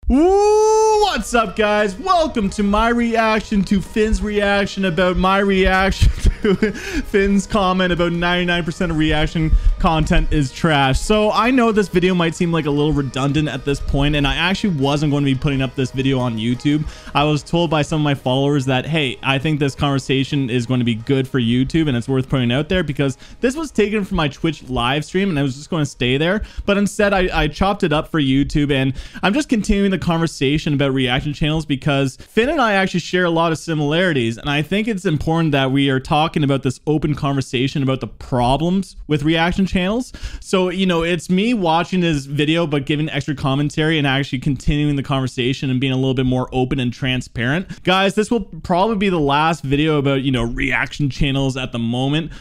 What's up, guys? Welcome to my reaction to Finn's reaction about my reaction to Finn's comment about 99% of reaction content is trash. So I know this video might seem like a little redundant at this point, and I actually wasn't going to be putting up this video on YouTube. I was told by some of my followers that, hey, I think this conversation is going to be good for YouTube and it's worth putting out there, because this was taken from my Twitch live stream and I was just going to stay there. But instead I chopped it up for YouTube, and I'm just continuing the conversation about reaction channels because Finn and I actually share a lot of similarities, and I think it's important that we are talking about this open conversation about the problems with reaction channels. So, you know, it's me watching this video but giving extra commentary and actually continuing the conversation and being a little bit more open and transparent. Guys, this will probably be the last video about, you know, reaction channels at the moment,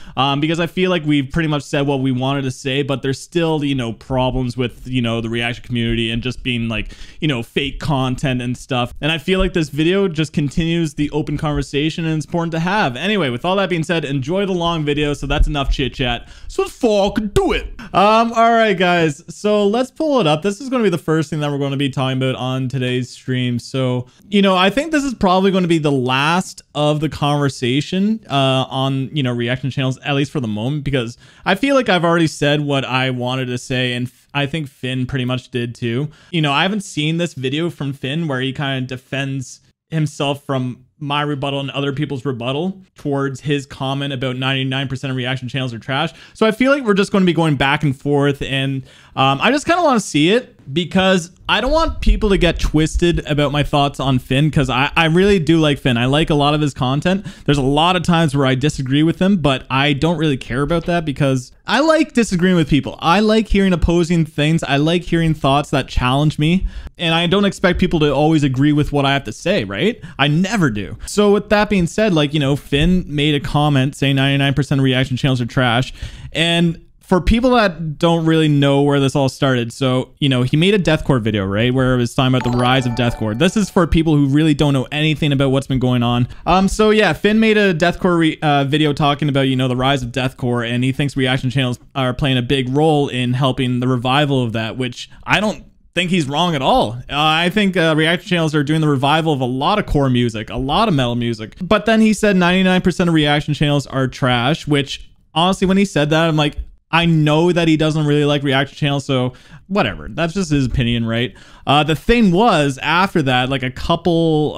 because I feel like we've pretty much said what we wanted to say, but there's still, you know, problems with, you know, the reaction community and just being like, you know, fake content and stuff. And I feel like this video just continues the open conversation, and it's important to have. Anyway, with all that being said, enjoy the long video. So that's enough chit chat. So let's fucking do it. All right, guys. So let's pull it up. This is going to be the first thing that we're going to be talking about on today's stream. So, you know, I think this is probably going to be the last of the conversation on, you know, reaction channels, at least for the moment, because I feel like I've already said what I wanted to say, and I think Finn pretty much did too. You know, I haven't seen this video from Finn where he kind of defends himself from my rebuttal and other people's rebuttal towards his comment about 99% of reaction channels are trash. So I feel like we're just going to be going back and forth, and I just kind of want to see it because I don't want people to get twisted about my thoughts on Finn, because I really do like Finn. I like a lot of his content. There's a lot of times where I disagree with him, but I don't really care about that because I like disagreeing with people. I like hearing opposing things. I like hearing thoughts that challenge me, and I don't expect people to always agree with what I have to say, right? I never do. So with that being said, like, you know, Finn made a comment saying 99% of reaction channels are trash, and for people that don't really know where this all started, so, you know, he made a deathcore video, right, where it was talking about the rise of deathcore. This is for people who really don't know anything about what's been going on. So yeah, Finn made a deathcore video talking about, you know, the rise of deathcore, and he thinks reaction channels are playing a big role in helping the revival of that, which I don't think he's wrong at all. I think reaction channels are doing the revival of a lot of core music, a lot of metal music. But then he said 99% of reaction channels are trash, which honestly, when he said that, I'm like, I know that he doesn't really like reaction channels, so whatever. That's just his opinion, right? The thing was, after that, like a couple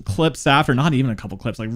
clips after, not even a couple clips, like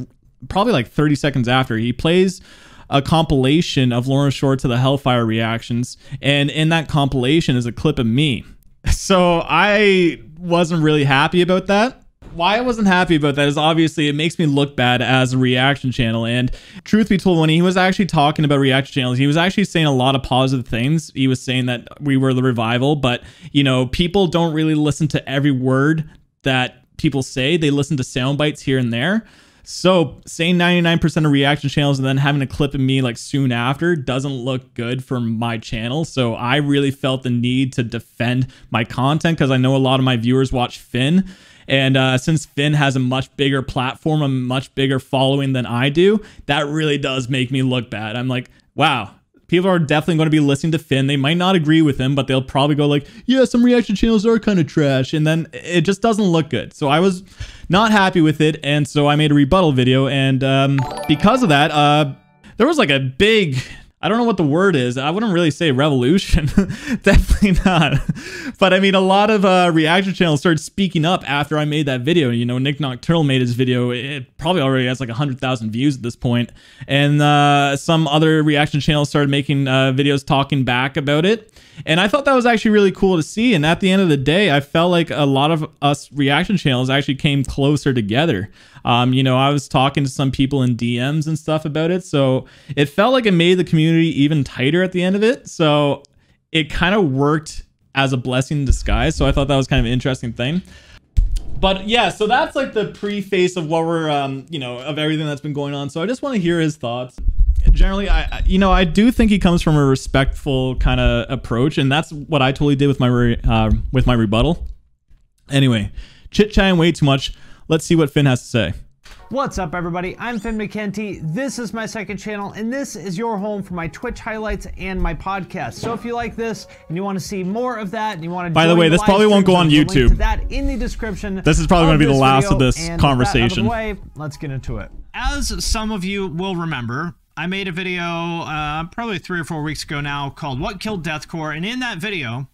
probably like 30 seconds after, he plays a compilation of Lawrence Shore to the Hellfire reactions, and in that compilation is a clip of me. So I wasn't really happy about that. Why I wasn't happy about that is obviously it makes me look bad as a reaction channel. And truth be told, when he was actually talking about reaction channels, he was actually saying a lot of positive things. He was saying that we were the revival, but, you know, people don't really listen to every word that people say. They listen to sound bites here and there. So saying 99% of reaction channels and then having a clip of me like soon after doesn't look good for my channel. So I really felt the need to defend my content, because I know a lot of my viewers watch Finn. And since Finn has a much bigger platform, a much bigger following than I do, that really does make me look bad. I'm like, wow, people are definitely going to be listening to Finn. They might not agree with him, but they'll probably go like, yeah, some reaction channels are kind of trash. And then it just doesn't look good. So I was not happy with it. And so I made a rebuttal video. And because of that, there was like a big, I don't know what the word is. I wouldn't really say revolution. Definitely not. But I mean, a lot of reaction channels started speaking up after I made that video. You know, Nick Nocturnal made his video. It probably already has like 100,000 views at this point. And some other reaction channels started making videos talking back about it. And I thought that was actually really cool to see. And at the end of the day, I felt like a lot of us reaction channels actually came closer together. You know, I was talking to some people in DMs and stuff about it. So it felt like it made the community even tighter at the end of it. So it kind of worked as a blessing in disguise. So I thought that was kind of an interesting thing. But yeah, so that's like the preface of what we're, you know, of everything that's been going on. So I just want to hear his thoughts. Generally, I do think he comes from a respectful kind of approach, and that's what I totally did with my rebuttal. Anyway, chit-chatting way too much. Let's see what Finn has to say. What's up, everybody? I'm Finn McKenty. This is my second channel, and this is your home for my Twitch highlights and my podcast. So if you like this and you want to see more of that, and you want to by the way, this probably won't go on YouTube. That in the description. This is probably going to be the last of this conversation. With that out of the way, let's get into it. As some of you will remember, I made a video probably 3 or 4 weeks ago now called "What Killed Deathcore," and in that video,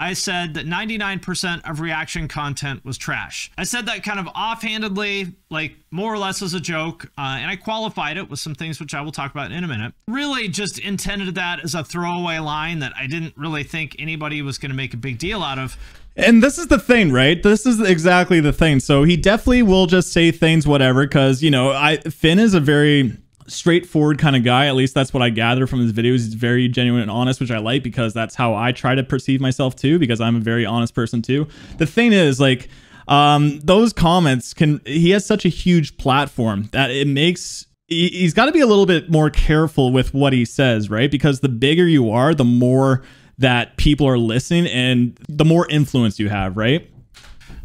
I said that 99% of reaction content was trash. I said that kind of offhandedly, like more or less as a joke, and I qualified it with some things which I will talk about in a minute. Really just intended that as a throwaway line that I didn't really think anybody was going to make a big deal out of. And this is the thing, right? This is exactly the thing. So he definitely will just say things, whatever, because, you know, Finn is a very straightforward kind of guy. At least that's what I gather from his videos. He's very genuine and honest, which I like, because that's how I try to perceive myself too, because I'm a very honest person too. The thing is, like, those comments he has such a huge platform that it makes, he's got to be a little bit more careful with what he says, right? Because the bigger you are, the more that people are listening and the more influence you have, right?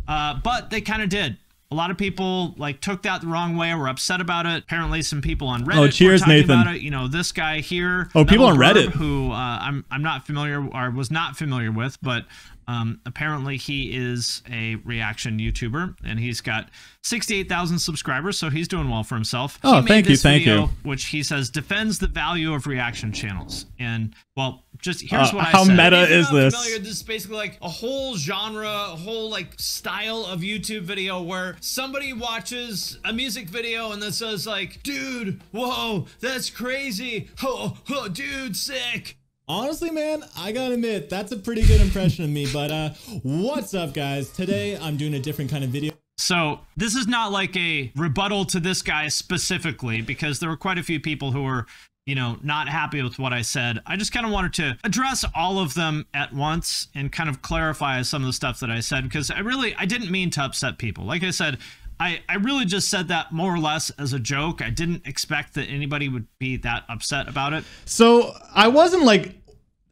But they kind of did. A lot of people like took that the wrong way, were upset about it. Apparently some people on Reddit were talking Nathan. About it. You know, this guy here, people on Reddit who I'm not familiar, or was not familiar with, but apparently he is a reaction YouTuber, and he's got 68,000 subscribers, so he's doing well for himself. Oh, thank you. Which he says defends the value of reaction channels. And well, just here's what I said. How meta is this? This is basically like a whole genre, a whole like style of YouTube video where somebody watches a music video and then says like, dude, whoa, that's crazy. Oh, dude, sick. Honestly, man, I gotta admit, that's a pretty good impression of me. But what's up, guys? Today, I'm doing a different kind of video. So this is not like a rebuttal to this guy specifically, because there were quite a few people who were, you know, not happy with what I said. I just kind of wanted to address all of them at once and kind of clarify some of the stuff that I said, because I didn't mean to upset people. Like I said, I really just said that more or less as a joke. I didn't expect that anybody would be that upset about it. So I wasn't like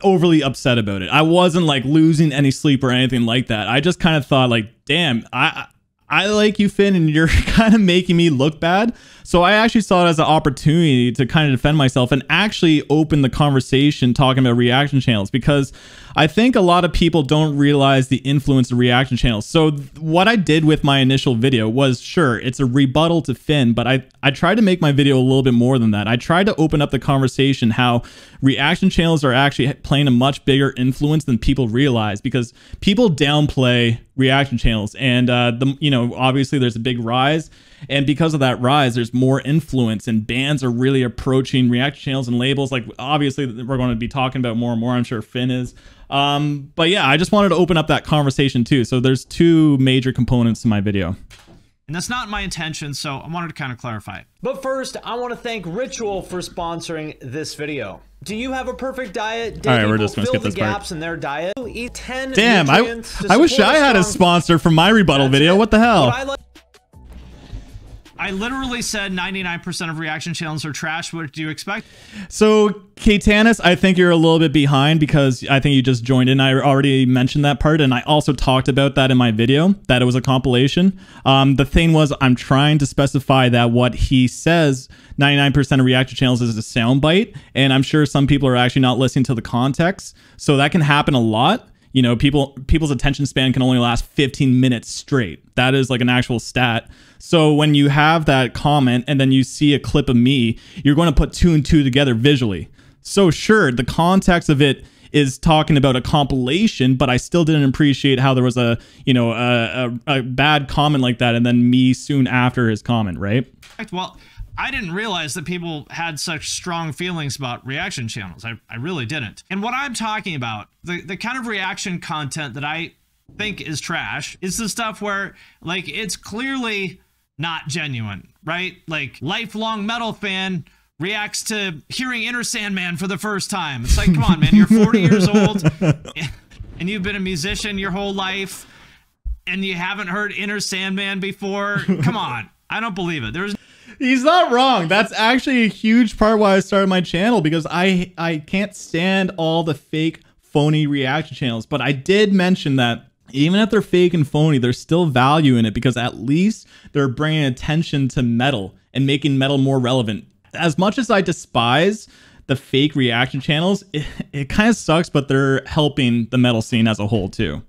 overly upset about it. I wasn't like losing any sleep or anything like that. I just kind of thought like, damn, I like you, Finn, and you're kind of making me look bad. So I actually saw it as an opportunity to kind of defend myself and actually open the conversation talking about reaction channels, because I think a lot of people don't realize the influence of reaction channels. So what I did with my initial video was, sure, it's a rebuttal to Finn, but I tried to make my video a little bit more than that. I tried to open up the conversation how reaction channels are actually playing a much bigger influence than people realize, because people downplay reaction channels, and you know, obviously there's a big rise, and because of that rise, there's more influence, and bands are really approaching reaction channels and labels. Like, obviously we're going to be talking about more and more, I'm sure Finn is. But yeah, I just wanted to open up that conversation too. So there's 2 major components to my video. And that's not my intention, so I wanted to kind of clarify it. But first, I want to thank Ritual for sponsoring this video. Do you have a perfect diet? All right, we're just going to skip this gaps in their diet. Eat 10 Damn, I wish I had a sponsor for my rebuttal video. What the hell? I literally said 99% of reaction channels are trash. What do you expect? So, Katanis, I think you're a little bit behind, because I think you just joined in. I already mentioned that part, and I also talked about that in my video, that it was a compilation. The thing was, I'm trying to specify that what he says, 99% of reaction channels, is a soundbite, and I'm sure some people are actually not listening to the context, so that can happen a lot. You know, people's attention span can only last 15 minutes straight. That is like an actual stat. So when you have that comment and then you see a clip of me, you're going to put 2 and 2 together visually. So sure, the context of it is talking about a compilation, but I still didn't appreciate how there was a, you know, a bad comment like that, and then me soon after his comment, right? Well, I didn't realize that people had such strong feelings about reaction channels. I really didn't. And what I'm talking about, the kind of reaction content that I think is trash, is the stuff where, like, it's clearly not genuine, right? Like, lifelong metal fan reacts to hearing Enter Sandman for the first time. It's like, come on, man, you're 40 years old and you've been a musician your whole life and you haven't heard Enter Sandman before. Come on. I don't believe it. He's not wrong. That's actually a huge part why I started my channel, because I can't stand all the fake, phony reaction channels. But I did mention that even if they're fake and phony, there's still value in it because at least they're bringing attention to metal and making metal more relevant. As much as I despise the fake reaction channels, it kind of sucks, but they're helping the metal scene as a whole too.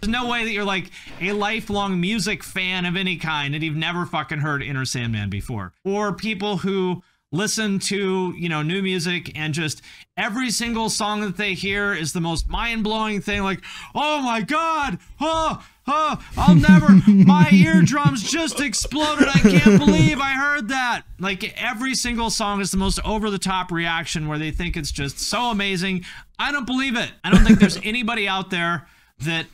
There's no way that you're like a lifelong music fan of any kind and you've never fucking heard Inner Sandman before. Or people who listen to, you know, new music and just every single song that they hear is the most mind-blowing thing. Like, oh my God, I'll never, my eardrums just exploded. I can't believe I heard that. Like every single song is the most over-the-top reaction where they think it's just so amazing. I don't believe it. I don't think there's anybody out there that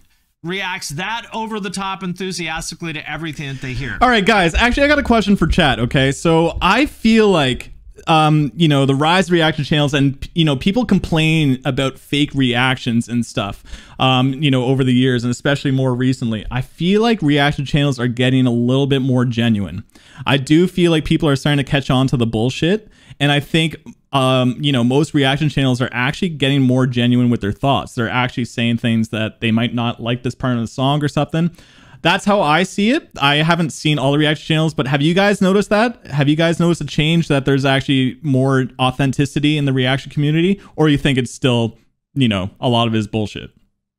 reacts that over the top enthusiastically to everything that they hear. All right, guys, actually I got a question for chat. Okay, so I feel like you know, the rise of reaction channels and, you know, people complain about fake reactions and stuff, you know, over the years and especially more recently. I feel like reaction channels are getting a little bit more genuine. I do feel like people are starting to catch on to the bullshit. And I think, you know, most reaction channels are actually getting more genuine with their thoughts. They're actually saying things that they might not like this part of the song or something. That's how I see it. I haven't seen all the reaction channels, but have you guys noticed that? Have you guys noticed a change that there's actually more authenticity in the reaction community? Or you think it's still, you know, a lot of it is bullshit?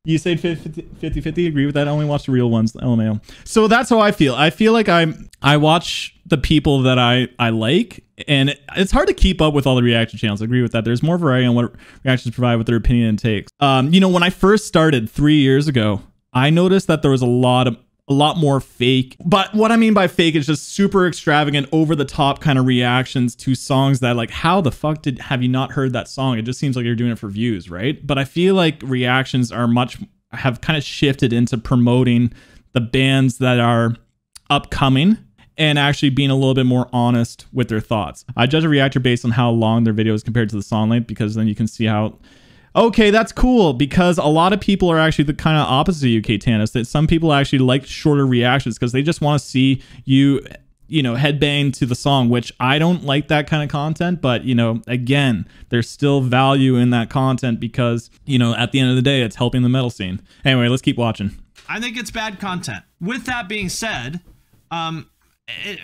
You say 50-50, agree with that? I only watch the real ones, LMAO. So that's how I feel. I feel like I watch the people that I like, and it's hard to keep up with all the reaction channels. I agree with that. There's more variety on what reactions provide with their opinion and takes. You know, when I first started 3 years ago, I noticed that there was a lot more fake. But what I mean by fake is just super extravagant, over the top kind of reactions to songs that, like, how the fuck have you not heard that song? It just seems like you're doing it for views, right? But I feel like reactions have kind of shifted into promoting the bands that are upcoming and actually being a little bit more honest with their thoughts. I judge a reactor based on how long their video is compared to the song length, because then you can see how, okay, that's cool, because a lot of people are actually the kind of opposite of you, K-Tanis, that some people actually like shorter reactions because they just want to see you know, headbang to the song, which I don't like that kind of content. But, you know, again, there's still value in that content because, you know, at the end of the day, it's helping the metal scene. Anyway, let's keep watching. I think it's bad content. With that being said,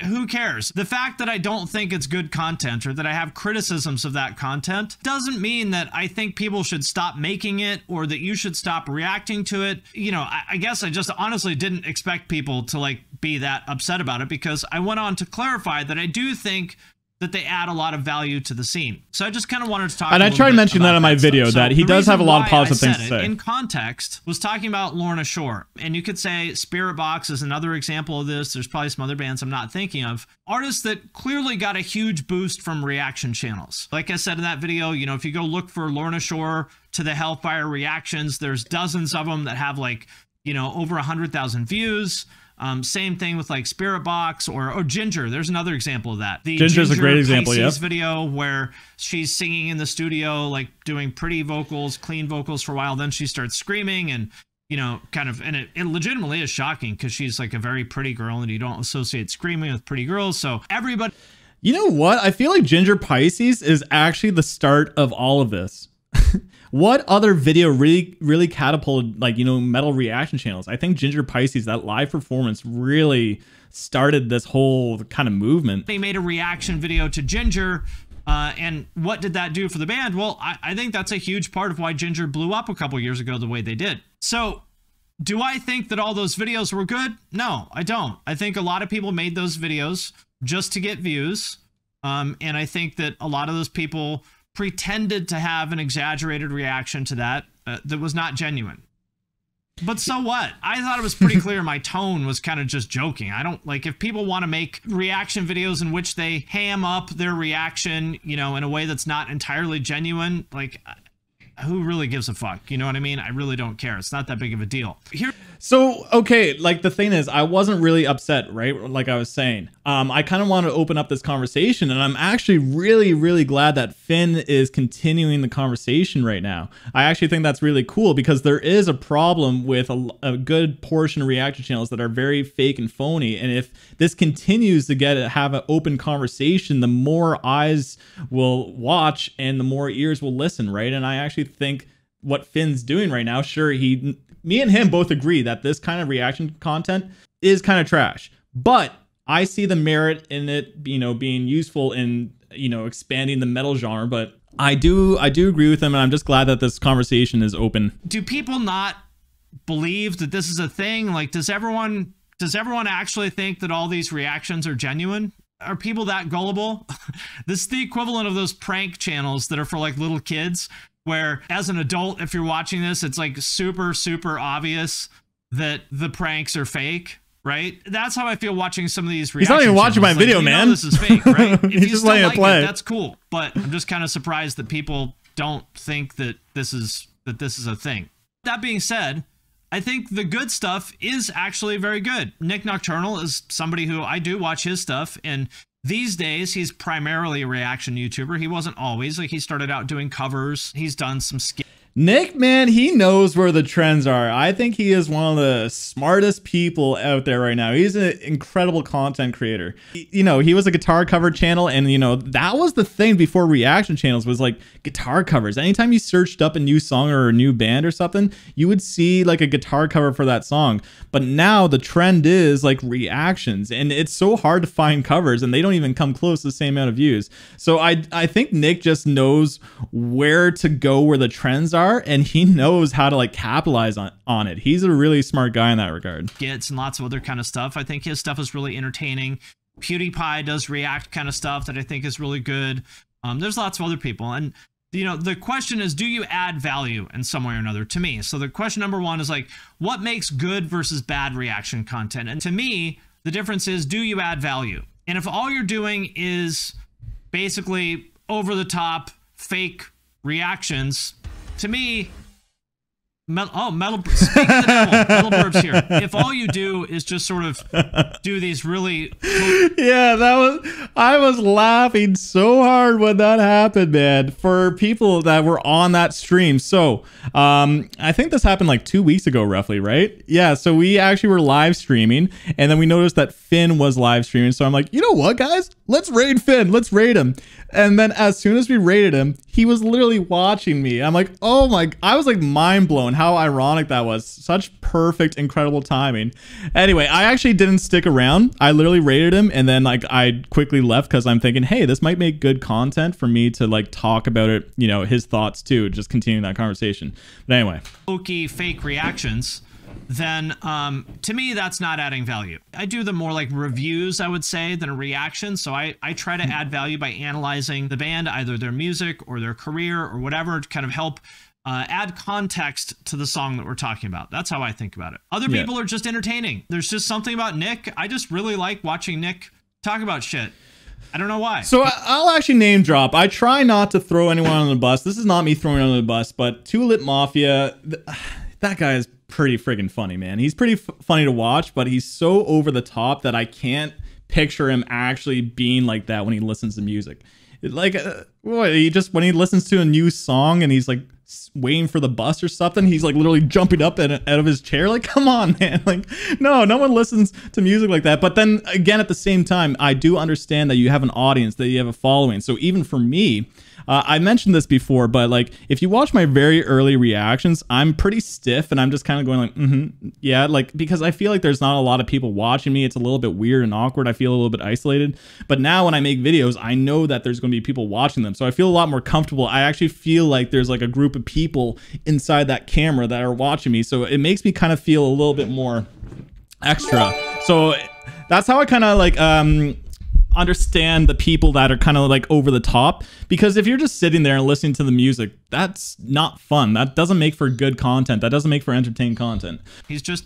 who cares? The fact that I don't think it's good content or that I have criticisms of that content doesn't mean that I think people should stop making it or that you should stop reacting to it. You know, I guess I just honestly didn't expect people to like be that upset about it, because I went on to clarify that I do think that they add a lot of value to the scene. So I just kind of wanted to talk. And I tried to mention that in my video, that he does have a lot of positive things to say. In context, was talking about Lorna Shore, and you could say Spirit Box is another example of this. There's probably some other bands I'm not thinking of. Artists that clearly got a huge boost from reaction channels. Like I said in that video, you know, if you go look for Lorna Shore to the Hellfire reactions, there's dozens of them that have like, you know, over 100,000 views. Same thing with like Spirit Box or Ginger. There's another example of that. The Ginger's a great example. Yeah. Video where she's singing in the studio, like doing pretty vocals, clean vocals for a while. Then she starts screaming and, you know, kind of, and it legitimately is shocking because she's like a very pretty girl and you don't associate screaming with pretty girls. So everybody. You know what? I feel like Ginger Pisces is actually the start of all of this. What other video really catapulted, like, you know, metal reaction channels? I think Ginger Pisces, that live performance, really started this whole kind of movement. They made a reaction video to Ginger, and what did that do for the band? Well, I think that's a huge part of why Ginger blew up a couple years ago the way they did. So, do I think that all those videos were good? No, I don't. I think a lot of people made those videos just to get views, and I think that a lot of those people pretended to have an exaggerated reaction to that that was not genuine. But so what? I thought it was pretty clear my tone was kind of just joking. I don't like, if people want to make reaction videos in which they ham up their reaction, you know, in a way that's not entirely genuine, like, who really gives a fuck? You know what I mean? I really don't care. It's not that big of a deal. So, okay, like the thing is, I wasn't really upset, right? Like I was saying, I kind of want to open up this conversation, and I'm actually really glad that Finn is continuing the conversation right now. I actually think that's really cool because there is a problem with a good portion of reaction channels that are very fake and phony. And if this continues to have an open conversation, the more eyes will watch and the more ears will listen, right? And I actually think what Finn's doing right now, sure, he me and him both agree that this kind of reaction content is kind of trash, but I see the merit in it, you know, being useful in, you know, expanding the metal genre. But I do agree with him, and I'm just glad that this conversation is open. Do people not believe that this is a thing? Like, does everyone actually think that all these reactions are genuine? Are people that gullible? This is the equivalent of those prank channels that are for like little kids, where as an adult, if you're watching this, it's like super, super obvious that the pranks are fake, right? That's how I feel watching some of these reaction channels. He's not even watching my video, man. This is fake, right? If He's just letting it play. That's cool. But I'm just kind of surprised that people don't think that this is a thing. That being said, I think the good stuff is actually very good. Nick Nocturnal is somebody who I do watch his stuff, and these days he's primarily a reaction YouTuber. He wasn't always. Like, he started out doing covers. He's done some skits. Nick, man, he knows where the trends are. I think he is one of the smartest people out there right now. He's an incredible content creator. You know, he was a guitar cover channel, and, you know, that was the thing before reaction channels was like guitar covers. Anytime you searched up a new song or a new band or something, you would see like a guitar cover for that song. But now the trend is like reactions, and it's so hard to find covers, and they don't even come close to the same amount of views. So I think Nick just knows where to go, where the trends are, and he knows how to like capitalize on it. He's a really smart guy in that regard. Skits and lots of other kind of stuff. I think his stuff is really entertaining. PewDiePie does react kind of stuff that I think is really good. There's lots of other people, and you know, the question is, do you add value in some way or another to me? So the question number one is like, what makes good versus bad reaction content? And to me, the difference is, do you add value? And if all you're doing is basically over the top fake reactions, to me, speaking of the devil, METALBIRB's here. If all you do is just sort of do these really... Yeah, I was laughing so hard when that happened, man, for people that were on that stream. So I think this happened like 2 weeks ago, roughly, right? Yeah, so we actually were live streaming, and then we noticed that Finn was live streaming. So I'm like, you know what, guys? Let's raid Finn. Let's raid him. And then as soon as we raided him, he was literally watching me. I'm like, oh my, I was like mind blown how ironic that was. Such perfect, incredible timing. Anyway, I actually didn't stick around. I literally raided him, and then like I quickly left because I'm thinking, hey, this might make good content for me to like talk about it, you know, his thoughts too, just continuing that conversation. But anyway. Hokey fake reactions, then to me, that's not adding value. I do the more like reviews, I would say, than a reaction. So I try to add value by analyzing the band, either their music or their career or whatever, to kind of help add context to the song that we're talking about. That's how I think about it. Other people are just entertaining. There's just something about Nick. I just really like watching Nick talk about shit. I don't know why. So I'll actually name drop. I try not to throw anyone on the bus. This is not me throwing on the bus, but Tulip Mafia, that guy is pretty friggin' funny, man. He's pretty funny to watch, but he's so over the top that I can't picture him actually being like that when he listens to music. Like, he just, when he listens to a new song and he's like waiting for the bus or something, he's like literally jumping up out of his chair. Like, come on, man. Like, no one listens to music like that. But then again, at the same time, I do understand that you have an audience, that you have a following. So even for me, I mentioned this before, but like, if you watch my very early reactions, I'm pretty stiff, and I'm just kind of going like, yeah, like, because I feel like there's not a lot of people watching me. It's a little bit weird and awkward. I feel a little bit isolated. But now when I make videos, I know that there's going to be people watching them, so I feel a lot more comfortable. I actually feel like there's like a group of people inside that camera that are watching me, so it makes me kind of feel a little bit more extra. So that's how I kind of like understand the people that are kind of like over the top, because if you're just sitting there and listening to the music, that's not fun. That doesn't make for good content. That doesn't make for entertaining content. He's just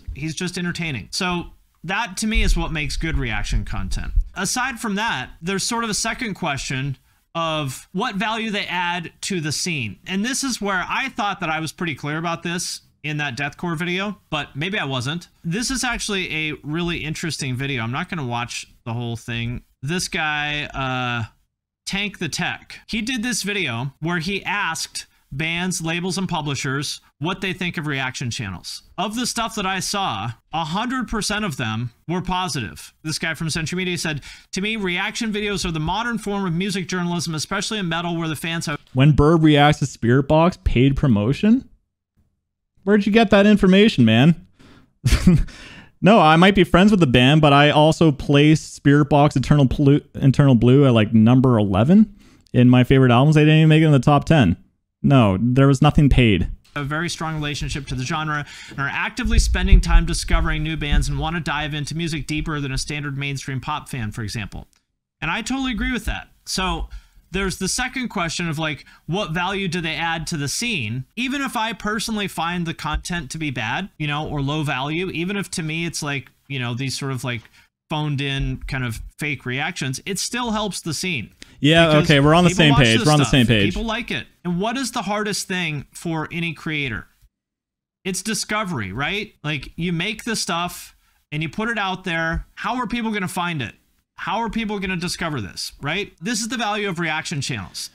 entertaining. So that to me is what makes good reaction content. Aside from that, there's sort of a second question of what value they add to the scene. And this is where I thought that I was pretty clear about this in that deathcore video, but maybe I wasn't. This is actually a really interesting video. I'm not going to watch the whole thing. This guy, Tank the Tech, he did this video where he asked bands, labels, and publishers what they think of reaction channels. Of the stuff that I saw, 100% of them were positive. This guy from Century Media said, to me, reaction videos are the modern form of music journalism, especially in metal, where the fans have... When Birb reacts to Spirit Box, paid promotion? Where'd you get that information, man? No, I might be friends with the band, but I also placed Spirit Box Eternal Blue at like number 11 in my favorite albums. They didn't even make it in the top 10. No, there was nothing paid. A very strong relationship to the genre and are actively spending time discovering new bands and want to dive into music deeper than a standard mainstream pop fan, for example. And I totally agree with that. So there's the second question of like, what value do they add to the scene? Even if I personally find the content to be bad, you know, or low value, even if to me it's like, you know, these sort of like phoned in kind of fake reactions, it still helps the scene. Yeah, okay, we're on the same page. We're on the same page. People like it. And what is the hardest thing for any creator? It's discovery, right? Like, you make the stuff and you put it out there. How are people going to find it? How are people going to discover this, right? This is the value of reaction channels.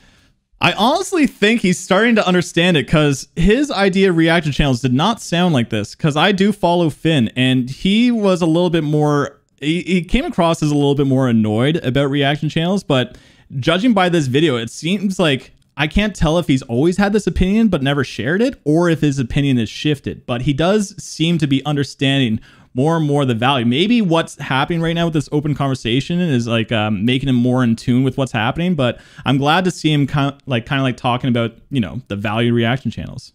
I honestly think he's starting to understand it, because his idea of reaction channels did not sound like this, because I do follow Finn, and he was a little bit more, he came across as a little bit more annoyed about reaction channels, but judging by this video, it seems like I can't tell if he's always had this opinion but never shared it, or if his opinion has shifted. But he does seem to be understanding more and more the value. Maybe what's happening right now with this open conversation is like making him more in tune with what's happening. But I'm glad to see him kind of like talking about, you know, the value of reaction channels.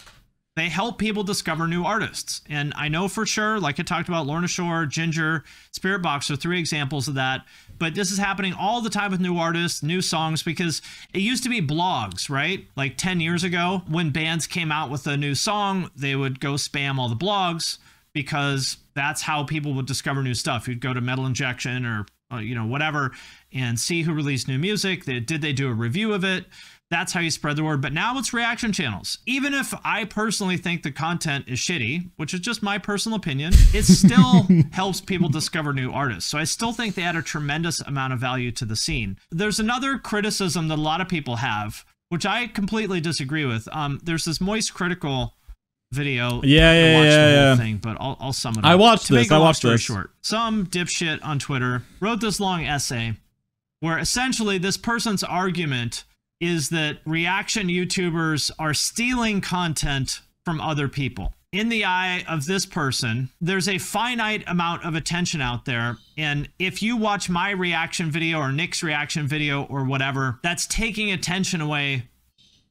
They help people discover new artists. And I know for sure, like I talked about, Lorna Shore, Ginger, Spirit Box are 3 examples of that. But this is happening all the time with new artists, new songs, because it used to be blogs, right? Like 10 years ago, when bands came out with a new song, they would go spam all the blogs, because that's how people would discover new stuff. You'd go to Metal Injection or you know, whatever, and see who released new music. Did they do a review of it? That's how you spread the word. But now it's reaction channels. Even if I personally think the content is shitty, which is just my personal opinion, it still helps people discover new artists. So I still think they add a tremendous amount of value to the scene. There's another criticism that a lot of people have, which I completely disagree with. There's this Moist Critical video. Yeah. Thing, but I'll sum it up. I watched this. I watched this. Short. Some dipshit on Twitter wrote this long essay where essentially this person's argument is that reaction YouTubers are stealing content from other people. In the eye of this person, there's a finite amount of attention out there. And if you watch my reaction video or Nick's reaction video or whatever, that's taking attention away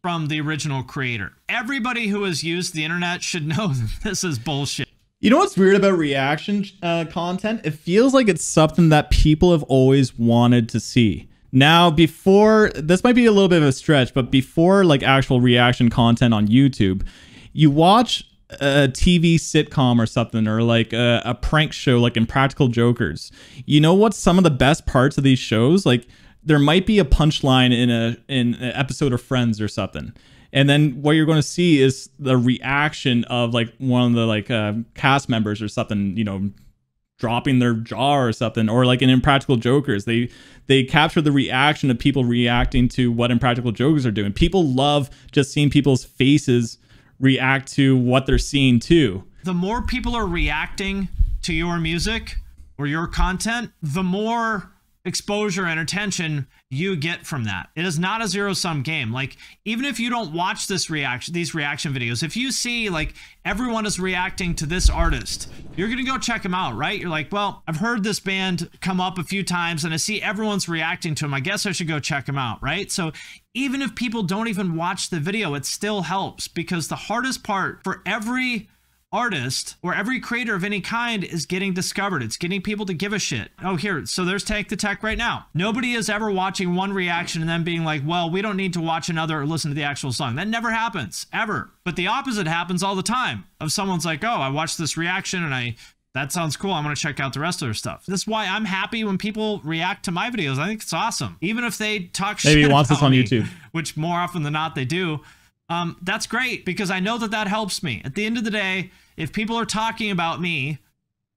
from the original creator. Everybody who has used the internet should know that this is bullshit. You know what's weird about reaction content? It feels like it's something that people have always wanted to see. Now, before, this might be a little bit of a stretch, but before like actual reaction content on YouTube, you watch a TV sitcom or something, or like a prank show like Impractical Jokers. You know what's some of the best parts of these shows? Like, there might be a punchline in an episode of Friends or something. And then what you're going to see is the reaction of like one of the like cast members or something, you know, dropping their jaw or something, or like in Impractical Jokers, they capture the reaction of people reacting to what Impractical Jokers are doing. People love just seeing people's faces react to what they're seeing too. The more people are reacting to your music or your content, the more exposure and attention you get from that. It is not a zero-sum game. Like, even if you don't watch these reaction videos, if you see like everyone is reacting to this artist, you're gonna go check him out, right? You're like, well, I've heard this band come up a few times and I see everyone's reacting to him. I guess I should go check him out, right? So even if people don't even watch the video, it still helps, because the hardest part for every artist or every creator of any kind is getting discovered. It's getting people to give a shit. Oh, here, so there's Tank the Tech right now. Nobody is ever watching one reaction and then being like, well, we don't need to watch another or listen to the actual song. That never happens, ever. But the opposite happens all the time. Of someone's like, oh, I watched this reaction and that sounds cool, I'm gonna check out the rest of their stuff. That's why I'm happy when people react to my videos. I think it's awesome. Even if they talk shit Maybe he wants about this on me, YouTube, which more often than not they do. That's great, because I know that helps me. At the end of the day, if people are talking about me,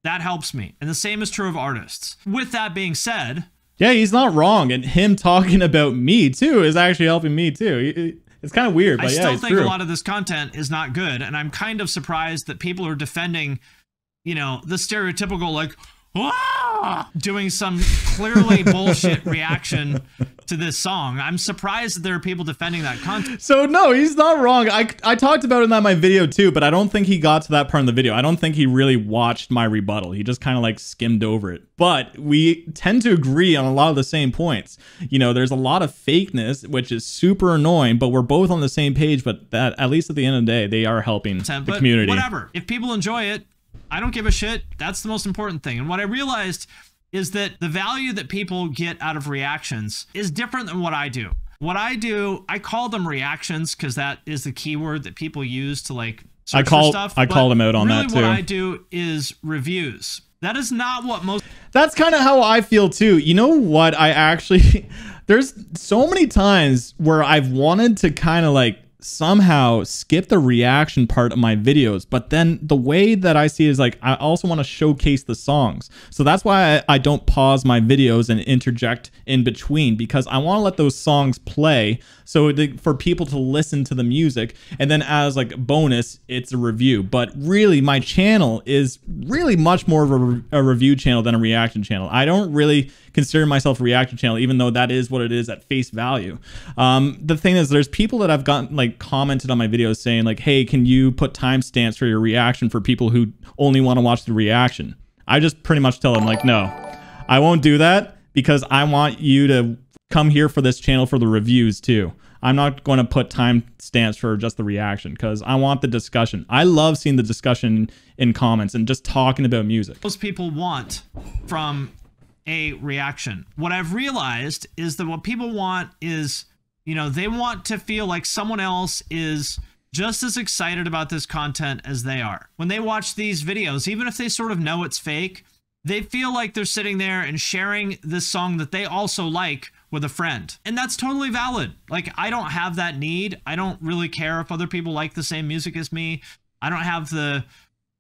that helps me. And the same is true of artists. With that being said, yeah, he's not wrong. And him talking about me too is actually helping me too. It's kind of weird, but I yeah, still it's think true. a lot of this content is not good. And I'm kind of surprised that people are defending, you know, the stereotypical like, doing some clearly bullshit reaction to this song. I'm surprised that there are people defending that content. So no, he's not wrong. I talked about it in my video too, but I don't think he got to that part in the video. I don't think he really watched my rebuttal. He just kind of like skimmed over it. But we tend to agree on a lot of the same points. You know, there's a lot of fakeness, which is super annoying, but we're both on the same page. But that, at least at the end of the day, they are helping the community. Whatever. If people enjoy it, I don't give a shit. That's the most important thing. And what I realized is that the value that people get out of reactions is different than what I do. What I do, I call them reactions because that is the keyword that people use to like search for stuff. I called him out on that too. What I do is reviews. That is not what most... That's kind of how I feel too. You know what? I actually... There's so many times where I've wanted to kind of like somehow skip the reaction part of my videos, but then the way that I see it is like I also want to showcase the songs. So that's why I don't pause my videos and interject in between, because I want to let those songs play so for people to listen to the music, and then as like bonus it's a review. But really my channel is really much more of a review channel than a reaction channel. I don't really consider myself a reaction channel, even though that is what it is at face value. The thing is, there's people that I've gotten like commented on my videos saying like, hey, can you put timestamps for your reaction for people who only want to watch the reaction? I just pretty much tell them like, no, I won't do that, because I want you to come here for this channel for the reviews too. I'm not going to put timestamps for just the reaction, because I want the discussion. I love seeing the discussion in comments and just talking about music. Most people want from a reaction. What I've realized is that what people want is, you know, they want to feel like someone else is just as excited about this content as they are. When they watch these videos, even if they sort of know it's fake, they feel like they're sitting there and sharing this song that they also like with a friend. And that's totally valid. Like, I don't have that need. I don't really care if other people like the same music as me. I don't have the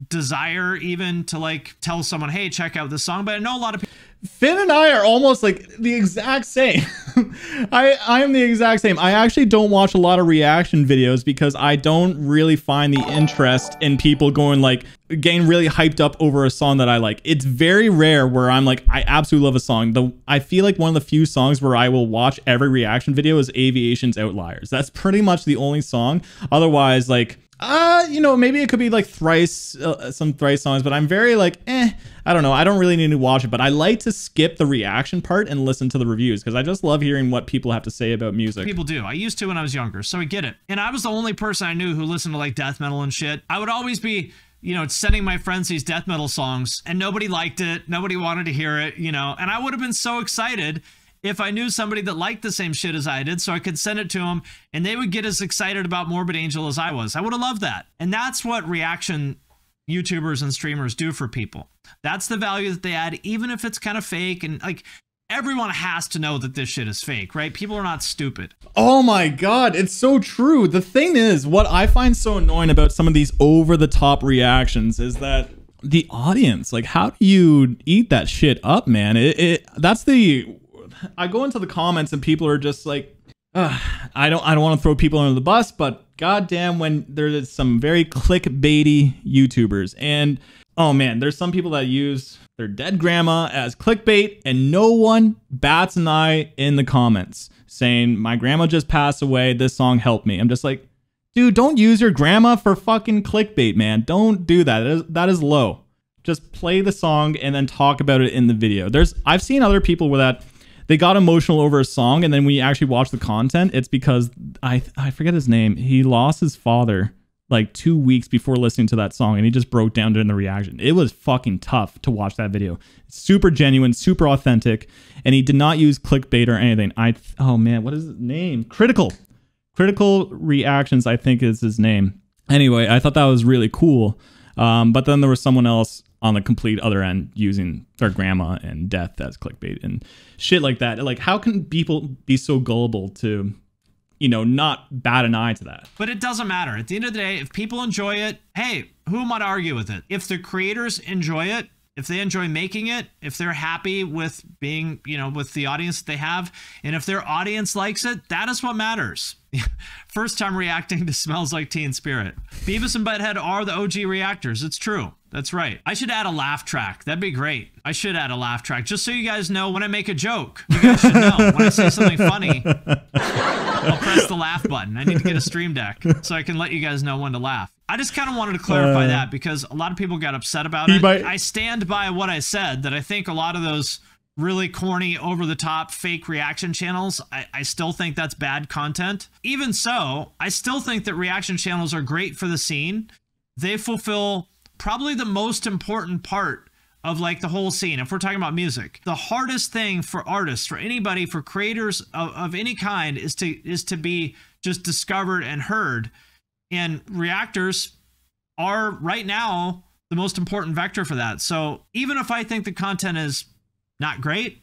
desire even to like tell someone, hey, check out this song. But I know a lot of people... Finn and I are almost like the exact same. I am the exact same. I actually don't watch a lot of reaction videos because I don't really find the interest in people going like getting really hyped up over a song that I like. It's very rare where I'm like, I absolutely love a song. I feel like one of the few songs where I will watch every reaction video is Aviation's Outliers. That's pretty much the only song. Otherwise, like, you know, maybe it could be like Thrice, some Thrice songs, but I'm very like, I don't know. I don't really need to watch it, but I like to skip the reaction part and listen to the reviews because I just love hearing what people have to say about music. People do. I used to when I was younger, so I get it. And I was the only person I knew who listened to like death metal and shit. I would always be, you know, sending my friends these death metal songs and nobody liked it. Nobody wanted to hear it, you know, and I would have been so excited if I knew somebody that liked the same shit as I did, so I could send it to them and they would get as excited about Morbid Angel as I was. I would have loved that. And that's what reaction YouTubers and streamers do for people. That's the value that they add, even if it's kind of fake. And like, everyone has to know that this shit is fake, right? People are not stupid. Oh my God, it's so true. The thing is, what I find so annoying about some of these over-the-top reactions is that the audience, like, how do you eat that shit up, man? That's the... I go into the comments and people are just like, I don't want to throw people under the bus, but goddamn, when there's some very clickbaity YouTubers, and oh man, there's some people that use their dead grandma as clickbait, and no one bats an eye in the comments saying, my grandma just passed away, this song helped me. I'm just like, dude, don't use your grandma for fucking clickbait, man. Don't do that. That is low. Just play the song and then talk about it in the video. I've seen other people where that they got emotional over a song, and then when you actually watch the content, it's because I forget his name. He lost his father like 2 weeks before listening to that song, and he just broke down during the reaction. It was fucking tough to watch that video. It's super genuine, super authentic, and he did not use clickbait or anything. Oh man, what is his name? Critical Reactions, I think is his name. Anyway, I thought that was really cool. But then there was someone else on the complete other end using their grandma and death as clickbait and shit like that. Like, how can people be so gullible to, you know, not bat an eye to that? But it doesn't matter. At the end of the day, if people enjoy it, hey, who am I to argue with it? If the creators enjoy it, if they enjoy making it, if they're happy with being, you know, with the audience that they have, and if their audience likes it, that is what matters. First time reacting to Smells Like Teen Spirit. Beavis and Butthead are the OG reactors. It's true. That's right. I should add a laugh track. That'd be great. I should add a laugh track just so you guys know when I make a joke. You guys should know when I say something funny, I'll press the laugh button. I need to get a Stream Deck so I can let you guys know when to laugh. I just kind of wanted to clarify that because a lot of people got upset about it. I stand by what I said, that I think a lot of those really corny, over-the-top, fake reaction channels, I still think that's bad content. Even so, I still think that reaction channels are great for the scene. They fulfill probably the most important part of like the whole scene. If we're talking about music, the hardest thing for artists, for anybody, for creators of any kind is to be just discovered and heard. And reactors are right now the most important vector for that. So even if I think the content is not great,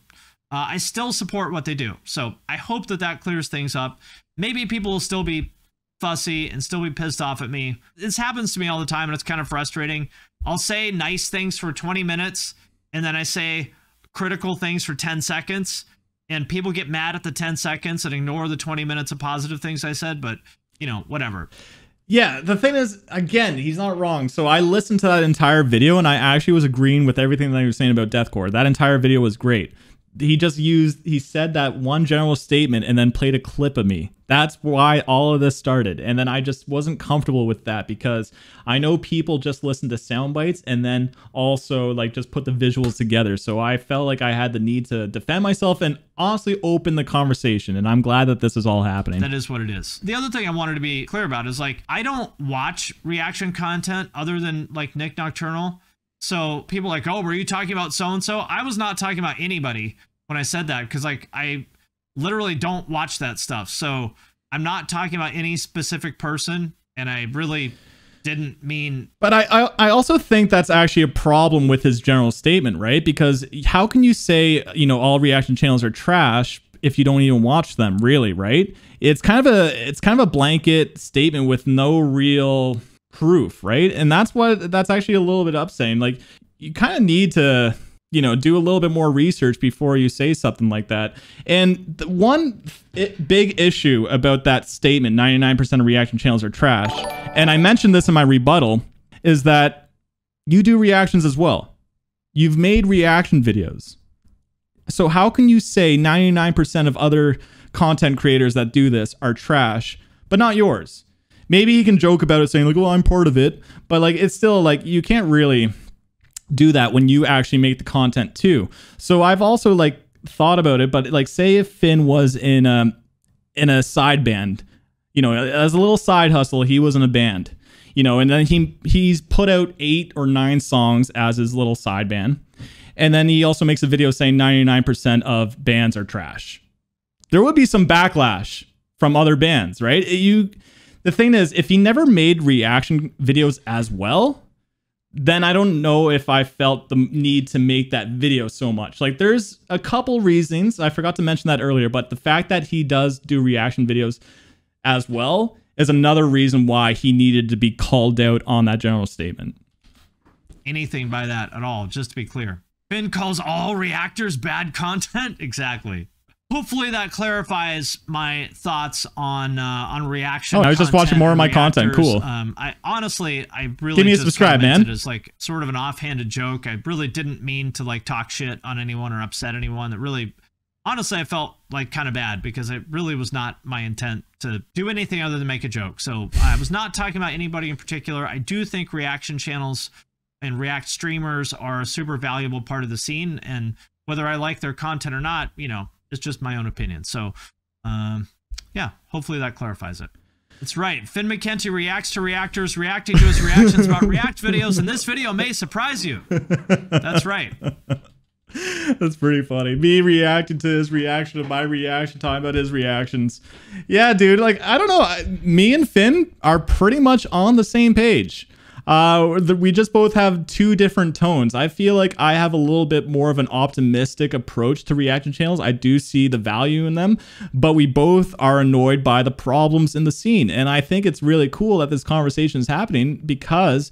I still support what they do. So I hope that that clears things up. Maybe people will still be fussy and still be pissed off at me. This happens to me all the time and it's kind of frustrating. I'll say nice things for 20 minutes and then I say critical things for 10 seconds and people get mad at the 10 seconds and ignore the 20 minutes of positive things I said, but you know, whatever. Yeah, the thing is, again, he's not wrong. So I listened to that entire video and I actually was agreeing with everything that he was saying about deathcore. That entire video was great. He said that one general statement and then played a clip of me. That's why all of this started. And then I just wasn't comfortable with that because I know people just listen to sound bites and then also like just put the visuals together. So I felt like I had the need to defend myself and honestly open the conversation. And I'm glad that this is all happening. That is what it is. The other thing I wanted to be clear about is like, I don't watch reaction content other than like Nick Nocturnal. So people are like, oh, were you talking about so-and-so? I was not talking about anybody when I said that because like I literally don't watch that stuff. So I'm not talking about any specific person and I really didn't mean. But I also think that's actually a problem with his general statement, right? Because how can you say, you know, all reaction channels are trash if you don't even watch them, really, right? It's kind of a blanket statement with no real proof, right? And that's actually a little bit upsetting. Like you kind of need to, you know, do a little bit more research before you say something like that. And the one big issue about that statement, 99% of reaction channels are trash, and I mentioned this in my rebuttal, is that you do reactions as well. You've made reaction videos. So how can you say 99% of other content creators that do this are trash, but not yours? Maybe you can joke about it saying like, well, I'm part of it, but like, it's still like, you can't really do that when you actually make the content too. So I've also like thought about it, but like say if Finn was in a side band, you know, as a little side hustle, he was in a band, you know, and then he's put out 8 or 9 songs as his little side band. And then he also makes a video saying 99% of bands are trash. There would be some backlash from other bands, right? The thing is, if he never made reaction videos as well, then I don't know if I felt the need to make that video so much. Like there's a couple reasons. I forgot to mention that earlier, but the fact that he does do reaction videos as well is another reason why he needed to be called out on that general statement. Anything by that at all, just to be clear. Finn calls all reactors bad content? Exactly. Hopefully that clarifies my thoughts on reaction. Oh, I was just watching more of my content. Cool. I honestly, I really give me a just subscribe, man. It as like sort of an offhanded joke. I really didn't mean to like talk shit on anyone or upset anyone. That really, honestly, I felt like kind of bad because it really was not my intent to do anything other than make a joke. So I was not talking about anybody in particular. I do think reaction channels and React streamers are a super valuable part of the scene, and whether I like their content or not, you know, it's just my own opinion. So, yeah, hopefully that clarifies it. That's right. Finn McKenty reacts to reactors, reacting to his reactions about React videos, and this video may surprise you. That's right. That's pretty funny. Me reacting to his reaction to my reaction, talking about his reactions. Yeah, dude, like, I don't know. Me and Finn are pretty much on the same page. We just both have 2 different tones. I feel like I have a little bit more of an optimistic approach to reaction channels. I do see the value in them, but we both are annoyed by the problems in the scene. And I think it's really cool that this conversation is happening because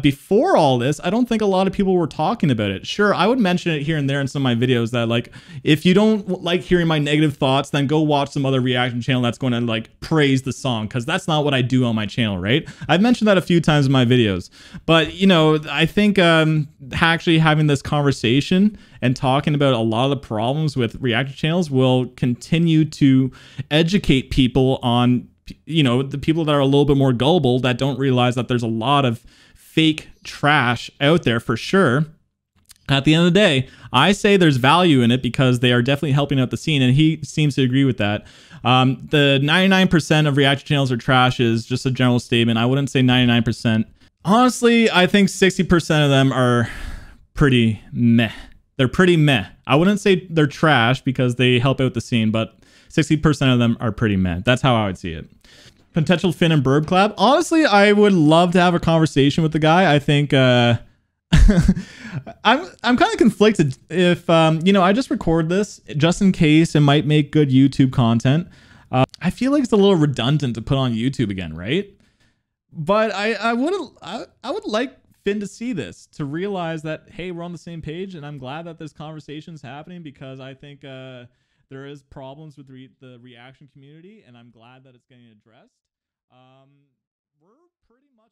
before all this, I don't think a lot of people were talking about it. Sure, I would mention it here and there in some of my videos that, like, if you don't like hearing my negative thoughts, then go watch some other reaction channel that's going to like praise the song, because that's not what I do on my channel, right? I've mentioned that a few times in my videos. But, you know, I think actually having this conversation and talking about a lot of the problems with reaction channels will continue to educate people on, you know, the people that are a little bit more gullible, that don't realize that there's a lot of fake trash out there for sure. At the end of the day, I say there's value in it because they are definitely helping out the scene, and he seems to agree with that. The 99% of reaction channels are trash is just a general statement. I wouldn't say 99%. Honestly, I think 60% of them are pretty meh. They're pretty meh. I wouldn't say they're trash because they help out the scene, but 60% of them are pretty meh. That's how I would see it. Potential Finn and Burb collab. Honestly, I would love to have a conversation with the guy. I think I'm kind of conflicted. If you know, I just record this just in case it might make good YouTube content. I feel like it's a little redundant to put on YouTube again, right? But I would like Finn to see this, to realize that, hey, we're on the same page, and I'm glad that this conversation's happening, because I think there is problems with the reaction community, and I'm glad that it's getting addressed. We're pretty much